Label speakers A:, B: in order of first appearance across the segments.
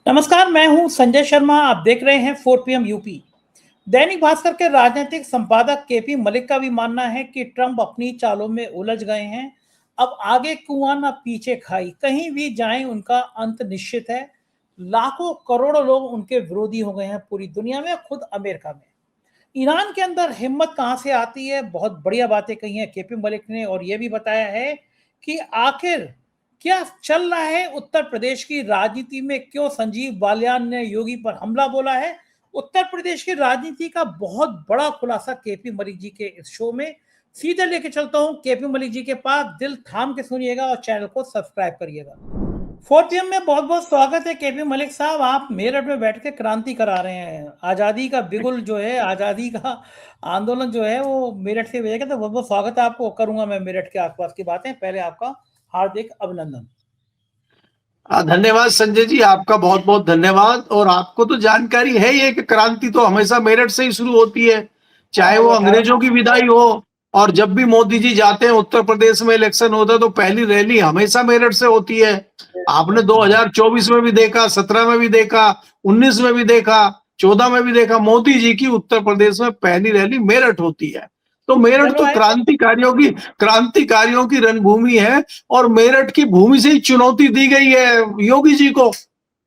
A: नमस्कार, मैं हूं संजय शर्मा। आप देख रहे हैं 4 पीएम यूपी। दैनिक भास्कर के राजनीतिक संपादक केपी मलिक का भी मानना है कि ट्रंप अपनी चालों में उलझ गए हैं। अब आगे कुआं न पीछे खाई, कहीं भी जाएं उनका अंत निश्चित है। लाखों करोड़ों लोग उनके विरोधी हो गए हैं पूरी दुनिया में, खुद अमेरिका में। ईरान के अंदर हिम्मत कहां से आती है? बहुत बढ़िया बातें कही हैं केपी मलिक ने, और यह भी बताया है कि आखिर क्या चल रहा है उत्तर प्रदेश की राजनीति में, क्यों संजीव बालियान ने योगी पर हमला बोला है। उत्तर प्रदेश की राजनीति का बहुत बड़ा खुलासा केपी मलिक जी के इस शो में। सीधे लेके चलता हूं केपी मलिक जी के पास। दिल थाम के सुनिएगा और चैनल को सब्सक्राइब करिएगा। 4 पीएम में बहुत बहुत स्वागत है केपी मलिक साहब। आप मेरठ में बैठ के क्रांति करा रहे हैं। आजादी का बिगुल जो है, आजादी का आंदोलन जो है वो मेरठ से भेजेगा, तो बहुत बहुत स्वागत है आपको। करूंगा मैं मेरठ के आसपास की बातें। पहले आपका हार्दिक अभिनंदन।
B: धन्यवाद संजय जी, आपका बहुत बहुत धन्यवाद। और आपको तो जानकारी है ही कि क्रांति तो हमेशा मेरठ से ही शुरू होती है, चाहे वो अंग्रेजों की विदाई हो। और जब भी मोदी जी जाते हैं उत्तर प्रदेश में, इलेक्शन होता है तो पहली रैली हमेशा मेरठ से होती है। आपने 2024 में भी देखा, 17 में भी देखा, 19 में भी देखा, 14 में भी देखा, मोदी जी की उत्तर प्रदेश में पहली रैली मेरठ होती है। तो मेरठ तो क्रांतिकारियों की रणभूमि है, और मेरठ की भूमि से ही चुनौती दी गई है योगी जी को।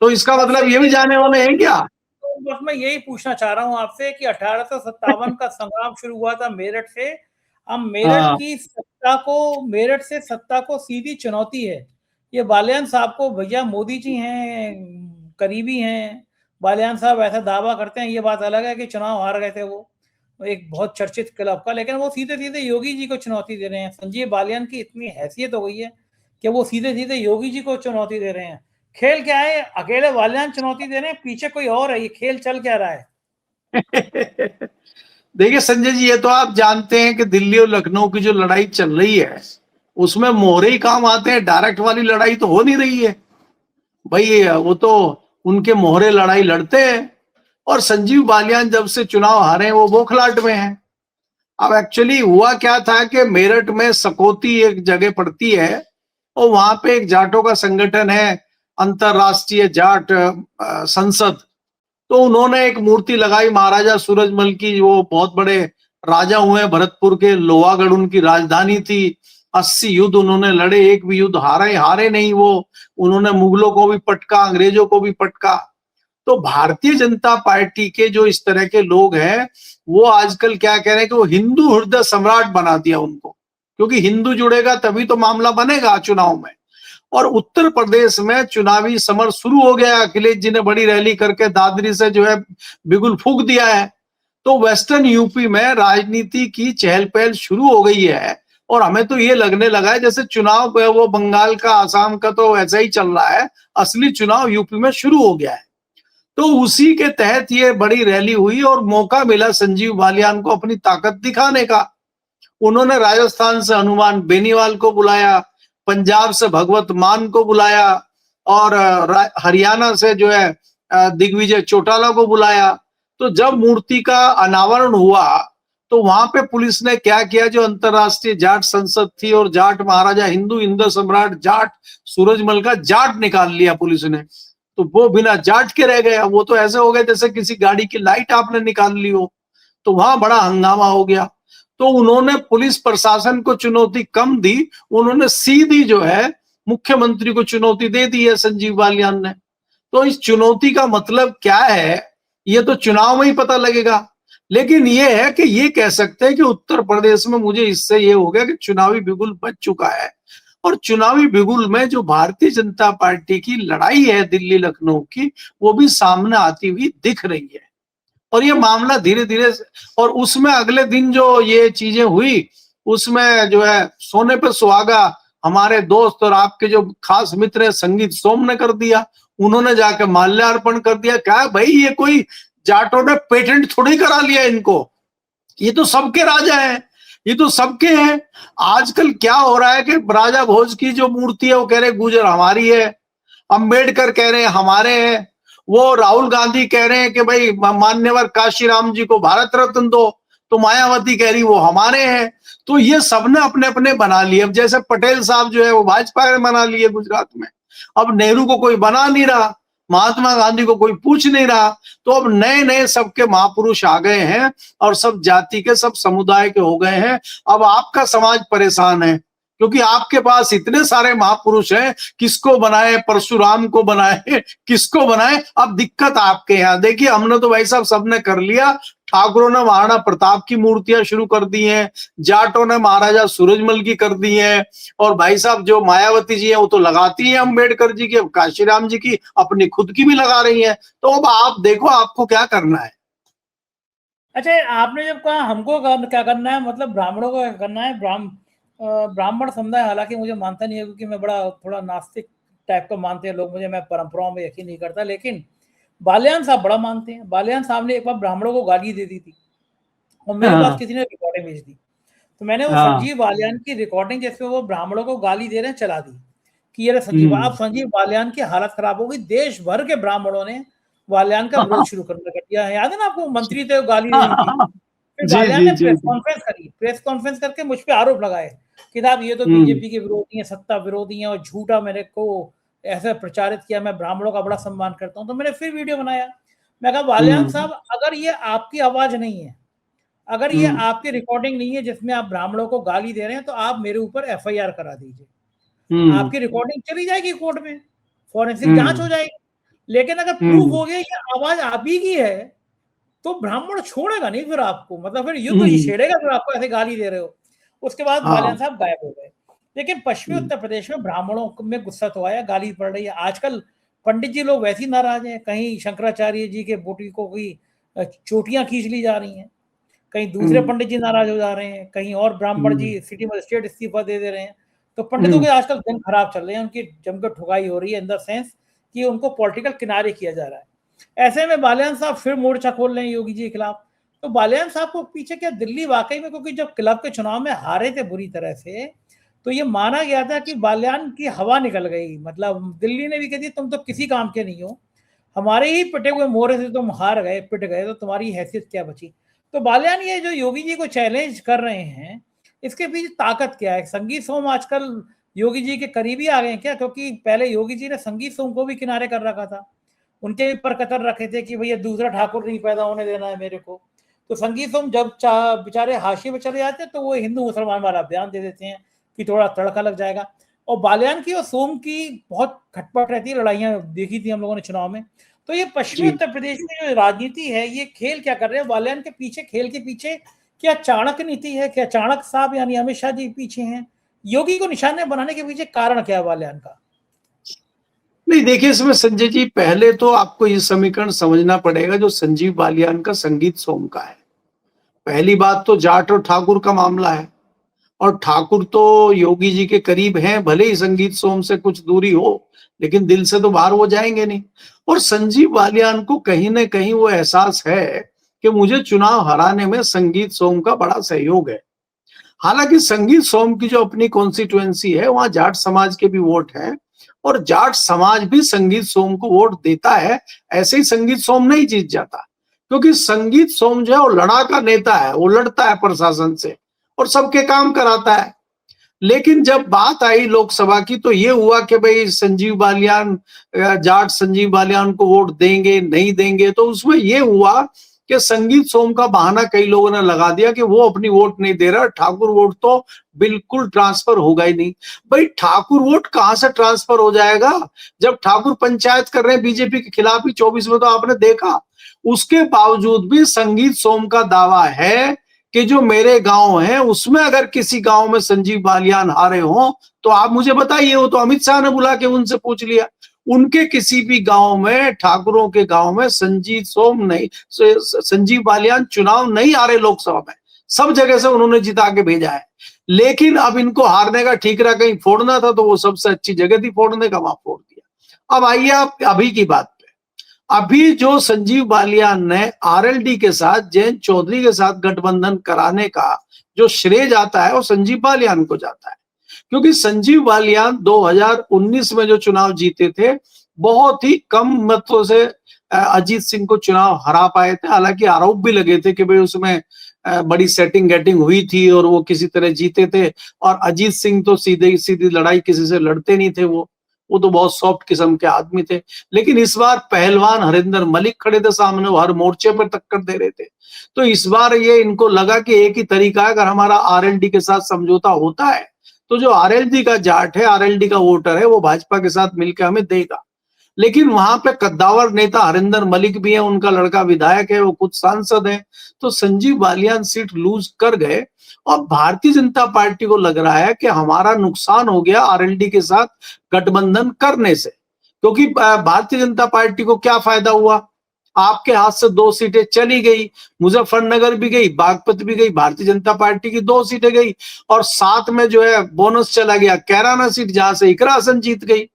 B: तो इसका मतलब ये भी जाने वाले हैं क्या?
A: तो बस मैं यही पूछना चाह रहा हूं आपसे कि 1857 का संग्राम शुरू हुआ था मेरठ से। अब मेरठ से सत्ता को सीधी चुनौती है। ये बालियान साहब को, भैया मोदी जी हैं, करीबी हैं। बालियान साहब ऐसा दावा करते हैं, ये बात अलग है कि चुनाव हार गए थे वो एक बहुत चर्चित क्लब का, लेकिन वो सीधे सीधे योगी जी को चुनौती दे रहे हैं। संजीव बालियान की इतनी हैसियत हो गई है कि वो सीधे सीधे योगी जी को चुनौती दे रहे हैं। खेल क्या है? अकेले बालियान चुनौती दे रहे हैं, पीछे कोई और है। ये खेल चल क्या रहा है?
B: देखिए संजय जी, ये तो आप जानते हैं कि दिल्ली और लखनऊ की जो लड़ाई चल रही है उसमें मोहरे ही काम आते हैं। डायरेक्ट वाली लड़ाई तो हो नहीं रही है भाई, वो तो उनके मोहरे लड़ाई लड़ते हैं। और संजीव बालियान जब से चुनाव हारे वो बौखलाहट में है। अब एक्चुअली हुआ क्या था कि मेरठ में सकौती एक जगह पड़ती है, और वहां पे एक जाटों का संगठन है, अंतरराष्ट्रीय जाट संसद। तो उन्होंने एक मूर्ति लगाई महाराजा सूरजमल की, वो बहुत बड़े राजा हुए भरतपुर के, लोहागढ़ उनकी राजधानी थी। 80 युद्ध उन्होंने लड़े, एक भी युद्ध हारे नहीं वो। उन्होंने मुगलों को भी पटका, अंग्रेजों को भी पटका। तो भारतीय जनता पार्टी के जो इस तरह के लोग हैं, वो आजकल क्या कह रहे हैं कि वो हिंदू हृदय सम्राट बना दिया उनको, क्योंकि हिंदू जुड़ेगा तभी तो मामला बनेगा चुनाव में। और उत्तर प्रदेश में चुनावी समर शुरू हो गया। अखिलेश जी ने बड़ी रैली करके दादरी से जो है बिगुल फूंक दिया है। तो वेस्टर्न यूपी में राजनीति की चहल पहल शुरू हो गई है। और हमें तो ये लगने लगा है जैसे चुनाव वो बंगाल का, आसाम का तो ऐसा ही चल रहा है, असली चुनाव यूपी में शुरू हो गया है। तो उसी के तहत ये बड़ी रैली हुई और मौका मिला संजीव बालियान को अपनी ताकत दिखाने का। उन्होंने राजस्थान से हनुमान बेनीवाल को बुलाया, पंजाब से भगवत मान को बुलाया, और हरियाणा से जो है दिग्विजय चौटाला को बुलाया। तो जब मूर्ति का अनावरण हुआ तो वहां पे पुलिस ने क्या किया, जो अंतरराष्ट्रीय जाट संसद थी और जाट महाराजा, हिंदू इंद्र सम्राट जाट सूरजमल का जाट निकाल लिया पुलिस ने। तो वो बिना जाट के रह गया। वो तो ऐसे हो गए जैसे किसी गाड़ी की लाइट आपने निकाल ली हो। तो वहां बड़ा हंगामा हो गया। तो उन्होंने पुलिस प्रशासन को चुनौती कम दी, उन्होंने सीधी जो है मुख्यमंत्री को चुनौती दे दी है संजीव बालियान ने। तो इस चुनौती का मतलब क्या है ये तो चुनाव में ही पता लगेगा। लेकिन ये है कि ये कह सकते हैं कि उत्तर प्रदेश में मुझे इससे ये हो गया कि चुनावी बिगुल बच चुका है। और चुनावी बिगुल में जो भारतीय जनता पार्टी की लड़ाई है दिल्ली लखनऊ की, वो भी सामने आती हुई दिख रही है। और ये मामला धीरे धीरे, और उसमें अगले दिन जो ये चीजें हुई उसमें जो है सोने पे सुहागा हमारे दोस्त और आपके जो खास मित्र है संगीत सोम ने कर दिया। उन्होंने जाके माल्यार्पण कर दिया। क्या भाई, ये कोई जाटों ने पेटेंट थोड़ी करा लिया इनको, ये तो सबके राजा हैं, ये तो सबके हैं। आजकल क्या हो रहा है कि राजा भोज की जो मूर्ति है वो कह रहे गुजर हमारी है, अंबेडकर कह रहे हैं हमारे हैं, वो राहुल गांधी कह रहे हैं कि भाई मान्यवर काशीराम जी को भारत रत्न दो, तो मायावती कह रही वो हमारे हैं। तो ये सबने अपने अपने बना लिए। अब जैसे पटेल साहब जो है वो भाजपा ने बना लिए गुजरात में, अब नेहरू को कोई बना नहीं रहा। महात्मा गांधी को कोई पूछ नहीं रहा। तो अब नए नए सबके महापुरुष आ गए हैं और सब जाति के, सब समुदाय के हो गए हैं। अब आपका समाज परेशान है क्योंकि आपके पास इतने सारे महापुरुष हैं, किसको बनाए, परशुराम को बनाए, किसको बनाए। अब दिक्कत आपके यहाँ। देखिए, हमने तो भाई साहब सबने कर लिया। ठाकुरों ने महाराणा प्रताप की मूर्तियां शुरू कर दी हैं, जाटों ने महाराजा सूरजमल की कर दी है, और भाई साहब जो मायावती जी हैं वो तो लगाती हैं अम्बेडकर जी की, काशीराम जी की, अपनी खुद की भी लगा रही हैं। तो अब आप देखो आपको क्या करना है।
A: अच्छा, आपने जब कहा हमको क्या करना है, मतलब ब्राह्मणों को क्या करना है, ब्राह्मण समुदाय हालांकि मुझे मानता नहीं है क्योंकि मैं बड़ा थोड़ा नास्तिक टाइप का मानते हैं लोग मुझे, मैं परंपराओं में यकीन नहीं करता, लेकिन बालियान साहब बड़ा मानते हैं। बालियान साहब ने एक बार ब्राह्मणों को गाली दे दी थी और मेरे पास
B: हाँ
A: किसी ने रिकॉर्डिंग भेज दी, तो मैंने वो
B: हाँ।
A: संजीव बालियान की रिकॉर्डिंग जिसमें वो ब्राह्मणों को गाली दे रहे हैं चला दी कि ये संजीव, अब संजीव बालियान की हालत खराब हो गई। देश भर के ब्राह्मणों ने बालियान का विरोध शुरू करने कर दिया है। याद है ना आपको, मंत्री थे गाली दे दी थी। फिर
B: जी
A: बालियान
B: जी
A: ने
B: जी
A: प्रेस
B: जी।
A: कॉन्फ्रेंस करी, प्रेस कॉन्फ्रेंस करके मुझ पे आरोप लगाए कि साहब ये तो
B: हम्म
A: बीजेपी के विरोधी है, सत्ता विरोधी है, और झूठा मेरे को ऐसे प्रचारित किया। मैं ब्राह्मणों का बड़ा सम्मान करता हूँ। तो मैंने फिर वीडियो बनाया, मैं कहा बालियान
B: हम्म
A: साहब, अगर ये आपकी आवाज नहीं है, अगर ये
B: हम्म
A: आपकी रिकॉर्डिंग नहीं है जिसमें आप ब्राह्मणों को गाली दे रहे हैं, तो आप मेरे ऊपर एफआईआर करा दीजिए।
B: हम्म
A: आपकी रिकॉर्डिंग चली जाएगी कोर्ट में, फॉरेंसिक जांच हो
B: हम्म
A: जाएगी। लेकिन अगर प्रूफ
B: हम्म
A: हो गया ये आवाज आप ही की है, तो ब्राह्मण छोड़ेगा नहीं फिर आपको, मतलब फिर युद्ध ही
B: हम्म,
A: छेड़ेगा फिर आपको ऐसे गाली दे रहे हो। उसके बाद
B: हाँ।
A: बालियान साहब गायब हो गए। लेकिन पश्चिमी उत्तर प्रदेश में ब्राह्मणों में गुस्सा तो आया, गाली पड़ रही है। आजकल पंडित जी लोग वैसे ही नाराज हैं, कहीं शंकराचार्य जी के बोटी को कोई चोटियां खींच ली जा रही हैं, कहीं दूसरे
B: हम्म
A: पंडित जी नाराज हो जा रहे हैं, कहीं और ब्राह्मण
B: हम्म
A: जी सिटी मजिस्ट्रेट इस्तीफा दे दे रहे हैं। तो पंडितों
B: हम्म
A: के आजकल दिन खराब चल रहे हैं, उनकी जमकर ठुकाई हो रही है इन द सेंस कि उनको पॉलिटिकल किनारे किया जा रहा है। ऐसे में बालियान साहब फिर मोर्चा खोल रहे हैं योगी जी के खिलाफ। तो बालियान साहब को पीछे क्या दिल्ली वाकई में, क्योंकि जब क्लब के चुनाव में हारे थे बुरी तरह से, तो ये माना गया था कि बालियान की हवा निकल गई, मतलब दिल्ली ने भी कह दी तुम तो किसी काम के नहीं हो, हमारे ही पिटे हुए मोहरे से तुम हार गए, पिट गए, तो तुम्हारी हैसियत क्या बची। तो बालियान ये जो योगी जी को चैलेंज कर रहे हैं, इसके पीछे ताकत क्या है? संगीत सोम आजकल योगी जी के करीबी आ गए हैं क्या? क्योंकि पहले योगी जी ने संगीत सोम को भी किनारे कर रखा था, उनके भी पर कतर रखे थे कि भैया दूसरा ठाकुर नहीं पैदा होने देना है मेरे को। तो संगीत सोम जब बेचारे हाशिए में चले जाते हैं तो वो हिंदू मुसलमान वाला बयान दे देते हैं कि थोड़ा तड़का लग जाएगा। और बालियान की और सोम की बहुत खटपट रहती है, लड़ाइयां देखी थी हम लोगों ने चुनाव में। तो ये पश्चिमी
B: जी।
A: उत्तर प्रदेश में जो राजनीति है, ये खेल क्या कर रहे हैं बालियान के पीछे? खेल के पीछे क्या चाणक्य नीति है? क्या चाणक्य साहब यानी अमित शाह जी पीछे हैं? योगी को निशाने बनाने के पीछे कारण क्या है बालियान का?
B: नहीं, देखिए इसमें संजय जी, पहले तो आपको ये समीकरण समझना पड़ेगा जो संजीव बालियान का संगीत सोम का है। पहली बात तो जाट और ठाकुर का मामला है, और ठाकुर तो योगी जी के करीब हैं, भले ही संगीत सोम से कुछ दूरी हो, लेकिन दिल से तो बाहर वो जाएंगे नहीं। और संजीव बालियान को कहीं ना कहीं वो एहसास है कि मुझे चुनाव हराने में संगीत सोम का बड़ा सहयोग है। हालांकि संगीत सोम की जो अपनी कॉन्स्टिट्युएंसी है वहां जाट समाज के भी वोट हैं, और जाट समाज भी संगीत सोम को वोट देता है। ऐसे ही संगीत सोम नहीं जीत जाता, क्योंकि संगीत सोम जो है वो लड़ाका नेता है, वो लड़ता है प्रशासन से और सबके काम कराता है। लेकिन जब बात आई लोकसभा की तो ये हुआ कि भाई संजीव बालियान, जाट संजीव बालियान को वोट देंगे नहीं देंगे, तो उसमें ये हुआ कि संगीत सोम का बहाना कई लोगों ने लगा दिया कि वो अपनी वोट नहीं दे रहा, ठाकुर वोट तो बिल्कुल ट्रांसफर होगा ही नहीं। भाई ठाकुर वोट कहां से ट्रांसफर हो जाएगा जब ठाकुर पंचायत कर रहे हैं बीजेपी के खिलाफ ही 24 में, तो आपने देखा। उसके बावजूद भी संगीत सोम का दावा है कि जो मेरे गांव है उसमें अगर किसी गांव में संजीव बालियान हारे हो तो आप मुझे बताइए। वो तो अमित शाह ने बुला के उनसे पूछ लिया, उनके किसी भी गांव में, ठाकुरों के गांव में संजीव सोम नहीं, संजीव बालियान चुनाव नहीं हारे लोकसभा में, सब जगह से उन्होंने जिता के भेजा है। लेकिन अब इनको हारने का ठीकरा कहीं फोड़ना था, तो वो सबसे अच्छी जगह थी फोड़ने का, वहां फोड़ दिया। अब आइए आप अभी की बात पे। अभी जो संजीव बालियान ने आरएलडी के साथ, जयंत चौधरी के साथ गठबंधन कराने का जो श्रेय जाता है वो संजीव बालियान को जाता है, क्योंकि संजीव बालियान 2019 में जो चुनाव जीते थे, बहुत ही कम मतों से अजीत सिंह को चुनाव हरा पाए थे। हालांकि आरोप भी लगे थे कि भाई उसमें बड़ी सेटिंग गेटिंग हुई थी और वो किसी तरह जीते थे, और अजीत सिंह तो सीधे सीधी लड़ाई किसी से लड़ते नहीं थे वो, वो तो बहुत सॉफ्ट किस्म के आदमी थे। लेकिन इस बार पहलवान हरिंदर मलिक खड़े थे सामने, वो हर मोर्चे पर टक्कर दे रहे थे। तो इस बार ये इनको लगा कि एक ही तरीका है, अगर हमारा आरएलडी के साथ समझौता होता है तो जो आरएलडी का जाट है, आरएलडी का वोटर है, वो भाजपा के साथ मिलकर हमें देगा। लेकिन वहां पे कद्दावर नेता हरिंदर मलिक भी है, उनका लड़का विधायक है, वो खुद सांसद है। तो संजीव बालियान सीट लूज कर गए और भारतीय जनता पार्टी को लग रहा है कि हमारा नुकसान हो गया आरएलडी के साथ गठबंधन करने से। क्योंकि भारतीय जनता पार्टी को क्या फायदा हुआ, आपके हाथ से 2 सीटें चली गई, मुजफ्फरनगर भी गई, बागपत भी गई, भारतीय जनता पार्टी की 2 सीटें गई, और साथ में जो है बोनस चला गया कैराना सीट, जहां से इकरा हसन जीत गई।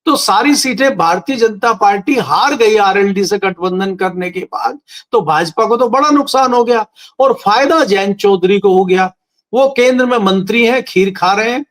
B: तो सारी सीटें भारतीय जनता पार्टी हार गई आरएलडी से गठबंधन करने के बाद। तो भाजपा को तो बड़ा नुकसान हो गया, और फायदा जयंत चौधरी को हो गया। वो केंद्र में मंत्री हैं, खीर खा रहे हैं।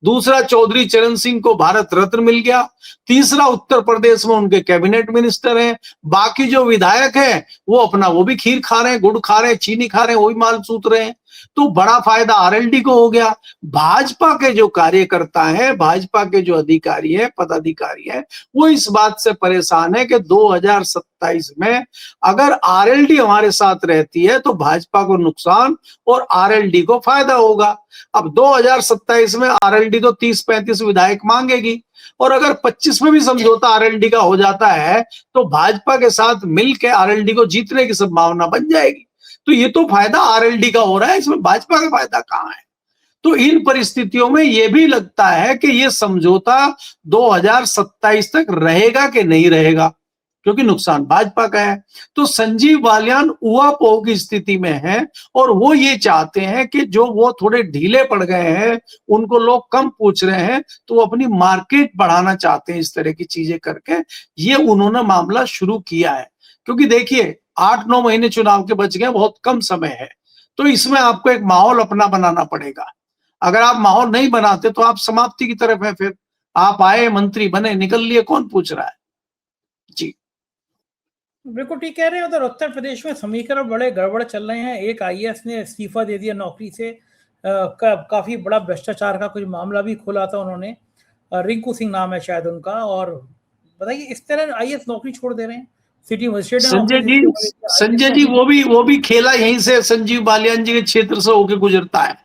B: दूसरा, चौधरी चरण सिंह को भारत रत्न मिल गया। तीसरा, उत्तर प्रदेश में उनके कैबिनेट मिनिस्टर हैं। बाकी जो विधायक हैं वो अपना वो भी खीर खा रहे हैं, गुड़ खा रहे हैं, चीनी खा रहे हैं, वही माल सूत रहे हैं। तो बड़ा फायदा आरएलडी को हो गया। भाजपा के जो कार्यकर्ता हैं, भाजपा के जो अधिकारी हैं, पदाधिकारी हैं, वो इस बात से परेशान है कि 2027 में अगर आरएलडी हमारे साथ रहती है तो भाजपा को नुकसान और आरएलडी को फायदा होगा। अब 2027 में आरएलडी तो 30-35 विधायक मांगेगी, और अगर 25 में भी समझौता आरएलडी का हो जाता है तो भाजपा के साथ मिलकर आरएलडी को जीतने की संभावना बन जाएगी। तो ये तो फायदा आरएलडी का हो रहा है, इसमें भाजपा का फायदा कहां है। तो इन परिस्थितियों में यह भी लगता है कि ये समझौता 2027 तक रहेगा कि नहीं रहेगा, क्योंकि नुकसान भाजपा का है। तो संजीव बालियान उहापोह की स्थिति में है, और वो ये चाहते हैं कि जो वो थोड़े ढीले पड़ गए हैं, उनको लोग कम पूछ रहे हैं, तो वो अपनी मार्केट बढ़ाना चाहते हैं इस तरह की चीजें करके। ये उन्होंने मामला शुरू किया है, क्योंकि देखिए 8-9 महीने चुनाव के बच गए, बहुत कम समय है। तो इसमें आपको एक माहौल अपना बनाना पड़ेगा। अगर आप माहौल नहीं बनाते तो आप समाप्ति की तरफ है। फिर आप आए, मंत्री बने, निकल लिए, कौन पूछ रहा है। जी
A: बिल्कुल ठीक कह रहे हैं। उधर उत्तर प्रदेश में समीकरण बड़े गड़बड़ चल रहे हैं। एक आईएएस ने इस्तीफा दे दिया नौकरी से, काफी बड़ा भ्रष्टाचार का कुछ मामला भी खोला था उन्होंने। रिंकू सिंह नाम है शायद उनका। और बताइए, इस तरह आईएएस नौकरी छोड़ दे रहे हैं। सिटी मजिस्ट्रेट
B: संजय जी वो भी खेला यहीं से संजीव बालियान जी के क्षेत्र से होके गुजरता है।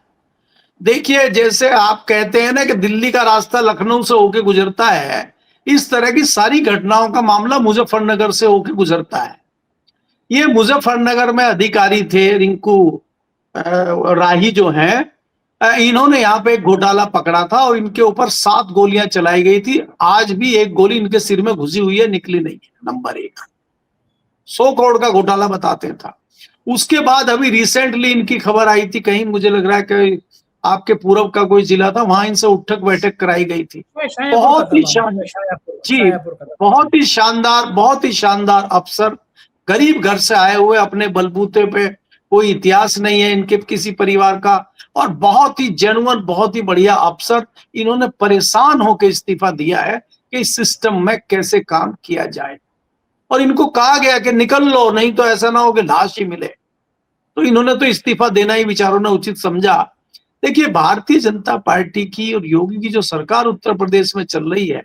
B: देखिए, जैसे आप कहते हैं ना कि दिल्ली का रास्ता लखनऊ से होके गुजरता है, इस तरह की सारी घटनाओं का मामला मुजफ्फरनगर से होके गुजरता है। ये मुजफ्फरनगर में अधिकारी थे रिंकू राही जो हैं, इन्होंने यहाँ पे एक घोटाला पकड़ा था और इनके ऊपर 7 गोलियां चलाई गई थी। आज भी एक गोली इनके सिर में घुसी हुई है, निकली नहीं है। नंबर 1, 100 करोड़ का घोटाला बताते था। उसके बाद अभी रिसेंटली इनकी खबर आई थी, कहीं मुझे लग रहा है कि आपके पूर्व का कोई जिला था, वहां इनसे उठक बैठक कराई गई थी। बहुत ही शानदार, जी बहुत ही शानदार अफसर, गरीब घर से आए हुए, अपने बलबूते पे, कोई इतिहास नहीं है इनके किसी परिवार का, और बहुत ही जेन्युइन, बहुत ही बढ़िया अफसर। इन्होंने परेशान होकर इस्तीफा दिया है कि इस सिस्टम में कैसे काम किया जाए, और इनको कहा गया कि निकल लो, नहीं तो ऐसा ना हो कि लाश ही मिले। तो इन्होंने तो इस्तीफा देना ही विचारों ने उचित समझा। देखिए, भारतीय जनता पार्टी की और योगी की जो सरकार उत्तर प्रदेश में चल रही है,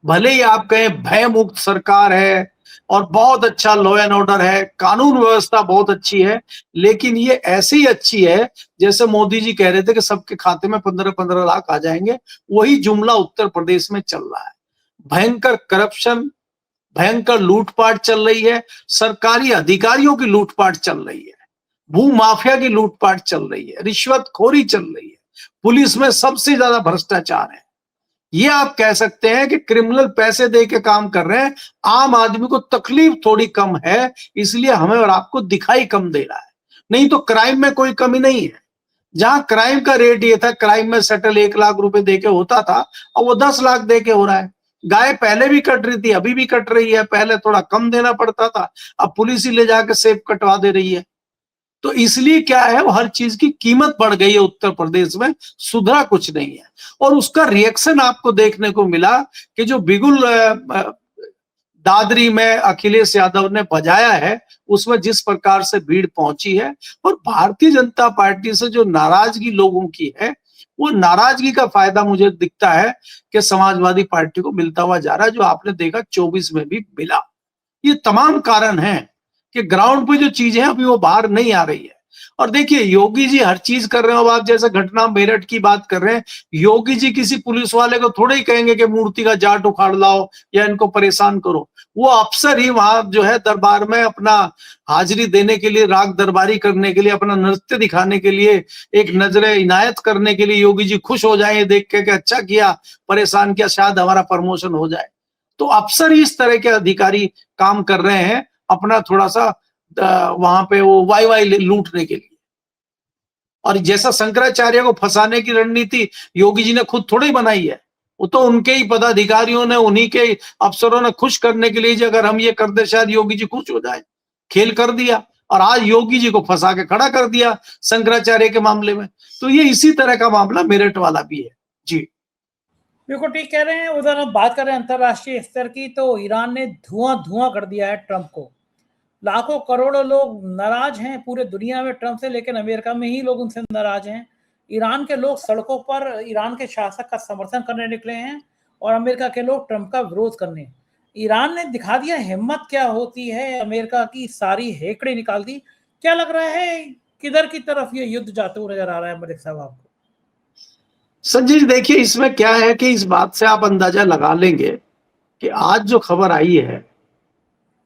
B: भले ही आप कहें भय मुक्त सरकार है और बहुत अच्छा लॉ एंड ऑर्डर है, कानून व्यवस्था बहुत अच्छी है, लेकिन ये ऐसी ही अच्छी है जैसे मोदी जी कह रहे थे कि सबके खाते में 15-15 लाख आ जाएंगे। वही जुमला उत्तर प्रदेश में चल रहा है। भयंकर करप्शन, भयंकर लूटपाट चल रही है, सरकारी अधिकारियों की लूटपाट चल रही है, भू माफिया की लूटपाट चल रही है, रिश्वतखोरी चल रही है, पुलिस में सबसे ज्यादा भ्रष्टाचार है। ये आप कह सकते हैं कि क्रिमिनल पैसे दे के काम कर रहे हैं, आम आदमी को तकलीफ थोड़ी कम है, इसलिए हमें और आपको दिखाई कम दे रहा है। नहीं तो क्राइम में कोई कमी नहीं है। जहां क्राइम का रेट ये था, क्राइम में सेटल 1 लाख रुपए दे के होता था, और वो 10 लाख दे के हो रहा है। गाय पहले भी कट रही थी, अभी भी कट रही है, पहले थोड़ा कम देना पड़ता था, अब पुलिस ही ले जाके सेब कटवा दे रही है। तो इसलिए क्या है, वो हर चीज की कीमत बढ़ गई है उत्तर प्रदेश में, सुधरा कुछ नहीं है। और उसका रिएक्शन आपको देखने को मिला कि जो बिगुल दादरी में अखिलेश यादव ने बजाया है, उसमें जिस प्रकार से भीड़ पहुंची है, और भारतीय जनता पार्टी से जो नाराजगी लोगों की है, वो नाराजगी का फायदा मुझे दिखता है कि समाजवादी पार्टी को मिलता हुआ जा रहा है, जो आपने देखा 24 में भी मिला। ये तमाम कारण हैं कि ग्राउंड पे जो चीजें हैं अभी वो बाहर नहीं आ रही है। और देखिए योगी जी हर चीज कर रहे हो, अब आप जैसे घटना मेरठ की बात कर रहे हैं, योगी जी किसी पुलिस वाले को थोड़े ही कहेंगे कि मूर्ति का जाट उखाड़ लाओ या इनको परेशान करो। वो अफसर ही वहां जो है दरबार में अपना हाजिरी देने के लिए, राग दरबारी करने के लिए, अपना नृत्य दिखाने के लिए, एक नजरे इनायत करने के लिए योगी जी खुश हो जाए देख के कि अच्छा किया, परेशान किया, शायद हमारा प्रमोशन हो जाए। तो अफसर ही इस तरह के अधिकारी काम कर रहे हैं अपना थोड़ा सा वहां पे वो वाई वाई लूटने के लिए। और जैसा शंकराचार्य को फंसाने की रणनीति योगी जी ने खुद थोड़ी बनाई है, वो तो उनके ही पदाधिकारियों ने, उन्हीं के अफसरों ने खुश करने के लिए, अगर हम ये कर दे शायद योगी जी खुश हो जाए, खेल कर दिया। और आज योगी जी को फंसा के खड़ा कर दिया शंकराचार्य के मामले में। तो ये इसी तरह का मामला मेरठ वाला भी है। जी
A: बिल्कुल ठीक कह रहे हैं। उधर हम बात करें अंतर्राष्ट्रीय स्तर की, तो ईरान ने धुआं धुआं कर दिया है ट्रंप को। लाखों करोड़ों लोग नाराज हैं पूरे दुनिया में ट्रंप से, लेकिन अमेरिका में ही लोग उनसे नाराज हैं। ईरान के लोग सड़कों पर ईरान के शासक का समर्थन करने निकले हैं और अमेरिका के लोग ट्रंप का विरोध करने। ईरान ने दिखा दिया हिम्मत क्या होती है, अमेरिका की सारी हेकड़ी निकाल दी। क्या लग रहा है किधर की तरफ ये युद्ध जाते हुए नजर आ रहा है मलिक साहब आपको?
B: संजय जी, देखिए इसमें क्या है कि इस बात से आप अंदाजा लगा लेंगे कि आज जो खबर आई है,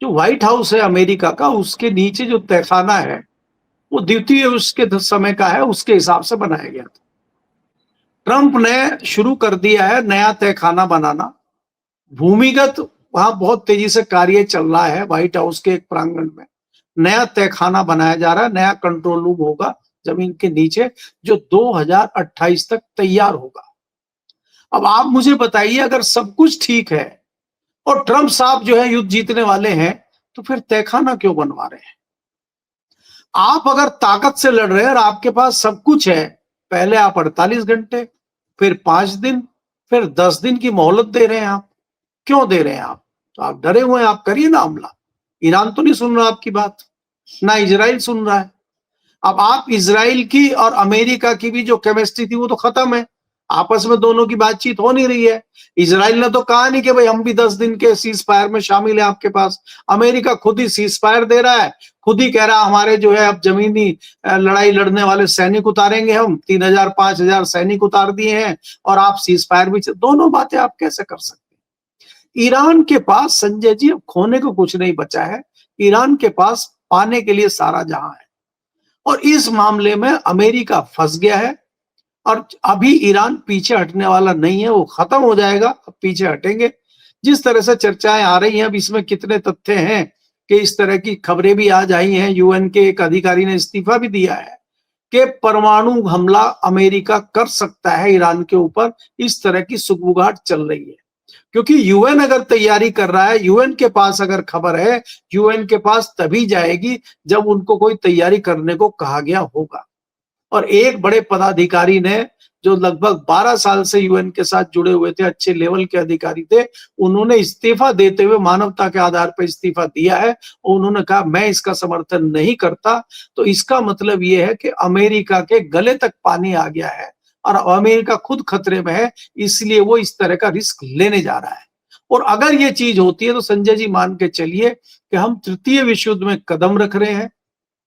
B: जो व्हाइट हाउस है अमेरिका का, उसके नीचे जो तहखाना है वो द्वितीय उसके समय का है, उसके हिसाब से बनाया गया था। ट्रंप ने शुरू कर दिया है नया तहखाना बनाना। भूमिगत वहां बहुत तेजी से कार्य चल रहा है, व्हाइट हाउस के एक प्रांगण में नया तहखाना बनाया जा रहा है, नया कंट्रोल रूम होगा जमीन के नीचे, जो 2028 तक तैयार होगा। अब आप मुझे बताइए, अगर सब कुछ ठीक है और ट्रंप साहब जो है युद्ध जीतने वाले हैं, तो फिर तहखाना क्यों बनवा रहे हैं? आप अगर ताकत से लड़ रहे हैं और आपके पास सब कुछ है, पहले आप 48 घंटे, फिर 5 दिन, फिर 10 दिन की मोहलत दे रहे हैं। आप क्यों दे रहे हैं? आप तो आप डरे हुए हैं, आप करिए ना हमला। ईरान तो नहीं सुन रहा आपकी बात, ना इजराइल सुन रहा है। अब आप इजराइल की और अमेरिका की भी जो केमिस्ट्री थी वो तो खत्म है, आपस में दोनों की बातचीत हो नहीं रही है। इजराइल ने तो कहा नहीं कि भाई हम भी 10 दिन के सीज फायर में शामिल है आपके पास। अमेरिका खुद ही सीज फायर दे रहा है, खुद ही कह रहा है हमारे जो है अब जमीनी लड़ाई लड़ने वाले सैनिक उतारेंगे, हम 3000 5000 सैनिक उतार दिए हैं और आप सीज फायर भी। दोनों बातें आप कैसे कर सकते हैं? ईरान के पास संजय जी अब खोने को कुछ नहीं बचा है, ईरान के पास पाने के लिए सारा जहां है। और इस मामले में अमेरिका फंस गया है और अभी ईरान पीछे हटने वाला नहीं है, वो खत्म हो जाएगा, अब पीछे हटेंगे। जिस तरह से चर्चाएं आ रही हैं, अब इसमें कितने तथ्य हैं कि इस तरह की खबरें भी आज आई हैं, यूएन के एक अधिकारी ने इस्तीफा भी दिया है कि परमाणु हमला अमेरिका कर सकता है ईरान के ऊपर, इस तरह की सुगबुगाहट चल रही है। क्योंकि यूएन अगर तैयारी कर रहा है, यूएन के पास अगर खबर है, यूएन के पास तभी जाएगी जब उनको कोई तैयारी करने को कहा गया होगा। और एक बड़े पदाधिकारी ने, जो लगभग 12 साल से यूएन के साथ जुड़े हुए थे, अच्छे लेवल के अधिकारी थे, उन्होंने इस्तीफा देते हुए मानवता के आधार पर इस्तीफा दिया है। उन्होंने कहा मैं इसका समर्थन नहीं करता। तो इसका मतलब यह है कि अमेरिका के गले तक पानी आ गया है और अमेरिका खुद खतरे में है, इसलिए वो इस तरह का रिस्क लेने जा रहा है। और अगर ये चीज होती है तो संजय जी मान के चलिए कि हम तृतीय विश्व युद्ध में कदम रख रहे हैं।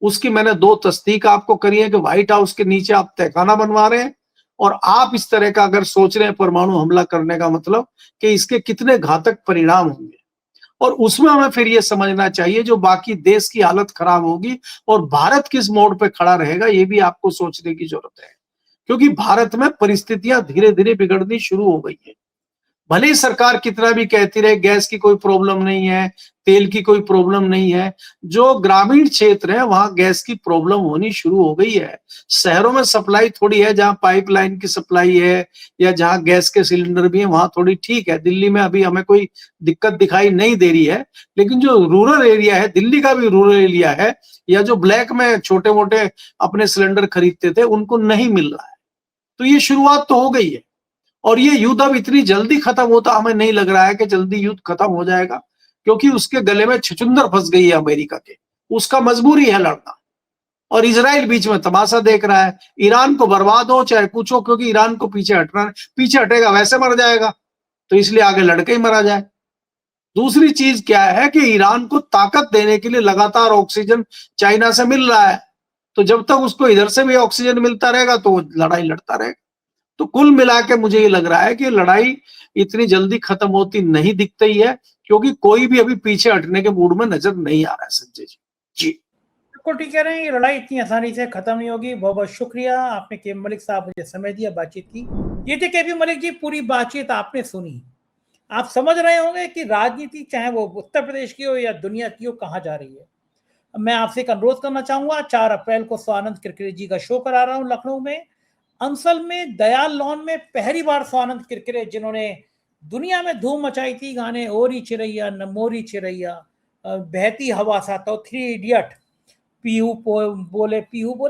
B: उसकी मैंने 2 तस्दीक आपको करी है कि व्हाइट हाउस के नीचे आप तहखाना बनवा रहे हैं और आप इस तरह का अगर सोच रहे हैं परमाणु हमला करने का, मतलब कि इसके कितने घातक परिणाम होंगे। और उसमें हमें फिर ये समझना चाहिए जो बाकी देश की हालत खराब होगी और भारत किस मोड़ पे खड़ा रहेगा, ये भी आपको सोचने की जरूरत है। क्योंकि भारत में परिस्थितियां धीरे धीरे बिगड़नी शुरू हो गई है। भले ही सरकार कितना भी कहती रहे गैस की कोई प्रॉब्लम नहीं है, तेल की कोई प्रॉब्लम नहीं है, जो ग्रामीण क्षेत्र है वहां गैस की प्रॉब्लम होनी शुरू हो गई है। शहरों में सप्लाई थोड़ी है, जहां पाइपलाइन की सप्लाई है या जहां गैस के सिलेंडर भी है वहां थोड़ी ठीक है। दिल्ली में अभी हमें कोई दिक्कत दिखाई नहीं दे रही है, लेकिन जो रूरल एरिया है, दिल्ली का भी रूरल एरिया है, या जो ब्लैक में छोटे मोटे अपने सिलेंडर खरीदते थे उनको नहीं मिल रहा है। तो ये शुरुआत तो हो गई है और ये युद्ध अब इतनी जल्दी खत्म होता हमें नहीं लग रहा है कि जल्दी युद्ध खत्म हो जाएगा, क्योंकि उसके गले में छुचुंदर फंस गई है अमेरिका के, उसका मजबूरी है लड़ना। और इजराइल बीच में तमाशा देख रहा है। ईरान को बर्बाद हो चाहे कुछ हो, क्योंकि ईरान को पीछे हटना, पीछे हटेगा वैसे मर जाएगा, तो इसलिए आगे लड़के ही मरा जाए। दूसरी चीज क्या है कि ईरान को ताकत देने के लिए लगातार ऑक्सीजन चाइना से मिल रहा है, तो जब तक उसको इधर से भी ऑक्सीजन मिलता रहेगा तो वो लड़ाई लड़ता रहेगा। तो कुल मिला के मुझे ये लग रहा है कि लड़ाई इतनी जल्दी खत्म होती नहीं दिखती ही है, क्योंकि कोई भी अभी पीछे हटने के मूड में नजर नहीं आ रहा है संजय जी। जी
A: बिल्कुल ठीक कह रहे हैं, ये लड़ाई इतनी आसानी से खत्म नहीं होगी। बहुत बहुत शुक्रिया, आपने के मलिक साहब मुझे समय दिया, बातचीत की। ये थे के पी मलिक जी, पूरी बातचीत आपने सुनी। आप समझ रहे होंगे कि राजनीति चाहे वो उत्तर प्रदेश की हो या दुनिया की हो, कहाँ जा रही है। मैं आपसे एक अनुरोध करना चाहूंगा, 4 अप्रैल को स्वानंद किरकिरे जी का शो करा रहा हूं लखनऊ में। अंसल में दयाल लॉन में पहली बार स्वानंद किरकिरे, जिन्होंने दुनिया में धूम मचाई थी गाने ओरी चिरैया नमोरी चिरैया, बहती हवा सा, तो 3 इडियट, पीहू बोले,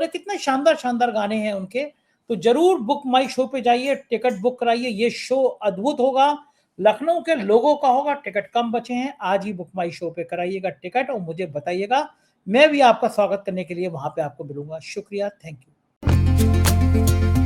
A: कितने शानदार शानदार गाने हैं उनके। तो जरूर बुक माई शो पे जाइए, टिकट बुक कराइए, ये शो अद्भुत होगा, लखनऊ के लोगों का होगा। टिकट कम बचे हैं, आज ही बुक माई शो पे कराइएगा टिकट और मुझे बताइएगा, मैं भी आपका स्वागत करने के लिए वहां पे आपको मिलूंगा। शुक्रिया, थैंक यू।